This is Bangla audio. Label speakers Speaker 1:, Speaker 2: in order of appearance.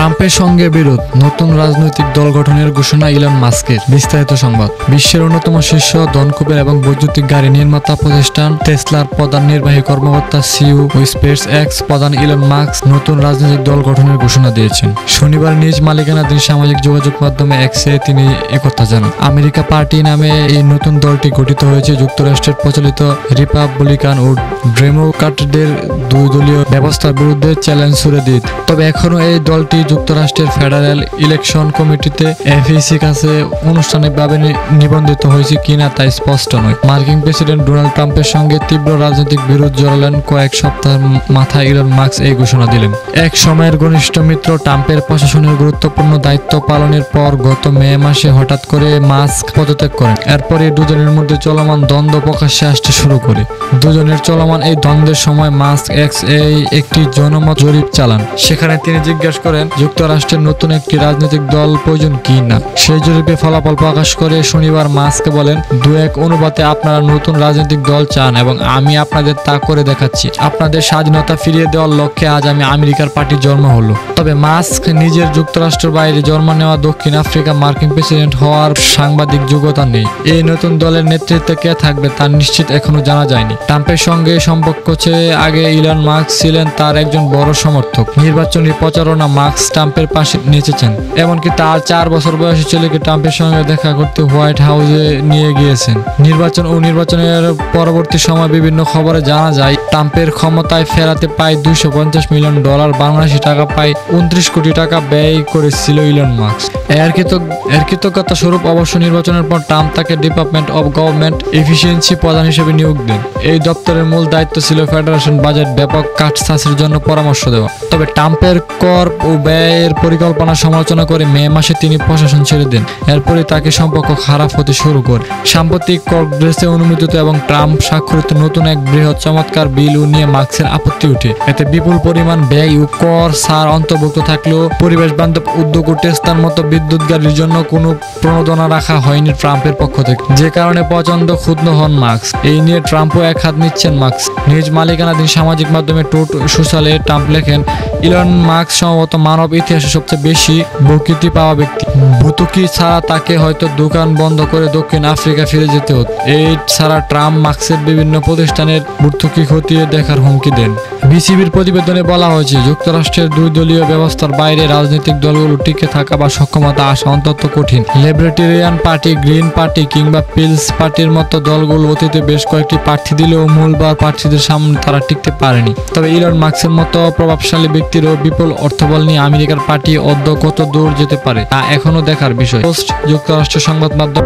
Speaker 1: ট্রাম্পের সঙ্গে বিরোধ, নতুন রাজনৈতিক দল গঠনের ঘোষণা ইলন মাস্কের। বিস্তারিত সংবাদ। বিশ্বের অন্যতম শীর্ষ ধনকুবের এবং বৈদ্যুতিক গাড়ি নির্মাতা প্রতিষ্ঠান টেসলার প্রধান নির্বাহী কর্মকর্তা সিইও ও স্পেস এক্স প্রধান ইলন মাস্ক নতুন রাজনৈতিক দল গঠনের ঘোষণা দিয়েছেন। শনিবার নিজ মালিকানাধীন সামাজিক যোগাযোগ মাধ্যমে এক্সে তিনি একথা জানান। আমেরিকা পার্টি নামে এই নতুন দলটি গঠিত হয়েছে যুক্তরাষ্ট্রের প্রচলিত রিপাবলিকান ও ডেমোক্র্যাটদের দুই দলীয় ব্যবস্থার বিরুদ্ধে চ্যালেঞ্জ ছুড়ে দিত। তবে এখনো এই দলটি যুক্তরাষ্ট্রের ফেডারেল ইলেকশন কমিটিতে এফইসি কাছে আনুষ্ঠানিকভাবে নিবন্ধিত হয়েছে কিনা তা স্পষ্ট নয়। মার্কিন প্রেসিডেন্ট ডোনাল্ড ট্রাম্পের সঙ্গে তীব্র রাজনৈতিক বিরোধ জড়ালেন কয়েক সপ্তাহ মাথায় ইলন মাস্ক এই ঘোষণা দিলেন। এক সময়ের ঘনিষ্ঠ মিত্র ট্রাম্পের প্রশাসনের গুরুত্বপূর্ণ দায়িত্ব পালনের পর গত মে মাসে হঠাৎ করে মাস্ক পদত্যাগ করেন। এরপরে দুজনের মধ্যে চলমান দ্বন্দ্ব প্রকাশ্যে আসতে শুরু করে। দুজনের চলমান এই দ্বন্দ্বের সময় মাস্ক এক্স একটি জনমত জরিপ চালান। সেখানে তিনি জিজ্ঞাসা করেন যুক্তরাষ্ট্রের নতুন একটি রাজনৈতিক দল প্রয়োজন কি না। সেই জরিপে ফলাফল প্রকাশ করে শনিবার মাস্ক বলেন, 2-1 অনুপাতে আপনারা নতুন রাজনৈতিক দল চান এবং আমি আপনাদের তা করে দেখাচ্ছি। আপনাদের স্বাধীনতা ফিরিয়ে দেওয়ার লক্ষ্যে আজ আমি আমেরিকার পার্টির জন্ম হলো। তবে মাস্ক নিজের যুক্তরাষ্ট্রের বাইরে জন্ম নেওয়া দক্ষিণ আফ্রিকা মার্কিন প্রেসিডেন্ট হওয়ার সাংবাদিক যোগ্যতা নেই। এই নতুন দলের নেতৃত্বে কে থাকবে তা নিশ্চিত এখনো জানা যায়নি। ট্রাম্পের সঙ্গে সম্পর্ক চেয়ে আগে ইলন মাস্ক ছিলেন তার একজন বড় সমর্থক। নির্বাচনী প্রচারণা মাস্ক ট্রাম্পের পাশে নেচেছেন। এমনকি তার 4 বছর বয়সী ছেলেকে ট্রাম্পের সঙ্গে দেখা করতে হোয়াইট হাউসে নিয়ে গিয়েছেন। নির্বাচনের পরবর্তী সময় বিভিন্ন খবরে জানা যায় ট্রাম্পের ক্ষমতায় ফেরাতে প্রায় $250 মিলিয়ন বাংলাদেশি টাকা প্রায় 29 কোটি টাকা ব্যয় করেছিল ইলন মাস্ক। এর কৃতজ্ঞতা স্বরূপ অবশ্য নির্বাচনের পর ট্রাম্প তাকে ডিপার্টমেন্ট অব গভর্নমেন্ট এফিসিয়েন্সি প্রধান হিসেবে নিয়োগ দেন। এই দপ্তরের মূল দায়িত্ব ছিল ফেডারেশন বাজেট ব্যাপক কাটছাঁটের জন্য পরামর্শ দেওয়া। তবে ট্রাম্পের কর ও ব্যয়ের পরিকল্পনা সমালোচনা করে মে মাসে তিনি প্রশাসন ছেড়ে দেন। এরপরে তাকে সম্পর্ক খারাপ হতে শুরু করে। সাম্প্রতিক কংগ্রেসে অনুমোদিত এবং ট্রাম্প স্বাক্ষরিত নতুন এক বৃহৎ চমৎকার বিল নিয়ে মাস্কের আপত্তি ওঠে। এতে বিপুল পরিমাণ ব্যয় ও কর ছাড় অন্তর্ভুক্ত থাকলেও পরিবেশ বান্ধব উদ্যোগ ও টেসলার মতো বিদ্যুৎ গাড়ির জন্য কোনো প্রণোদনা রাখা হয়নি ট্রাম্পের পক্ষ থেকে, যে কারণে প্রচন্ড ক্ষুব্ধ হন মাস্ক। এই নিয়ে ট্রাম্পও এক হাত নিচ্ছেন মাস্ক। নিজ মালিকানাধীন সামাজিক মাধ্যমে ট্রুথ সোশ্যালে ট্রাম্প লেখেন, ইলন মাস্ক সম্ভবত মানব ইতিহাসে সবচেয়ে বেশি ভর্তি পাওয়া ব্যক্তি। ভর্তুকি ছাড়া তাকে হয়তো দোকান বন্ধ করে দক্ষিণ আফ্রিকা ফিরে যেতে হতো। এই ছাড়া ট্রাম্প মাস্কের বিভিন্ন প্রতিষ্ঠানের ভর্তুকি খতিয়ে দেখার হুমকি দেন। বিসিবির প্রতিবেদনে বলা হয়েছে যুক্তরাষ্ট্রের 2 দলীয় ব্যবস্থার বাইরে রাজনৈতিক দলগুলো টিকে থাকা বা সক্ষমতা আসা অন্তত কঠিন। লিবার্টেরিয়ান পার্টি, গ্রিন পার্টি কিংবা পিপলস পার্টির মতো দলগুলো অতীতে বেশ কয়েকটি প্রার্থী দিলেও মূলবার প্রার্থীদের সামনে তারা টিকতে পারেনি। তবে ইলন মাস্কের মতো প্রভাবশালী ব্যক্তিরও বিপুল অর্থবল নিয়ে আমেরিকার পার্টি অদ্য কত দূর যেতে পারে তা এখনো দেখার বিষয়। পোস্ট যুক্তরাষ্ট্র সংবাদ মাধ্যম।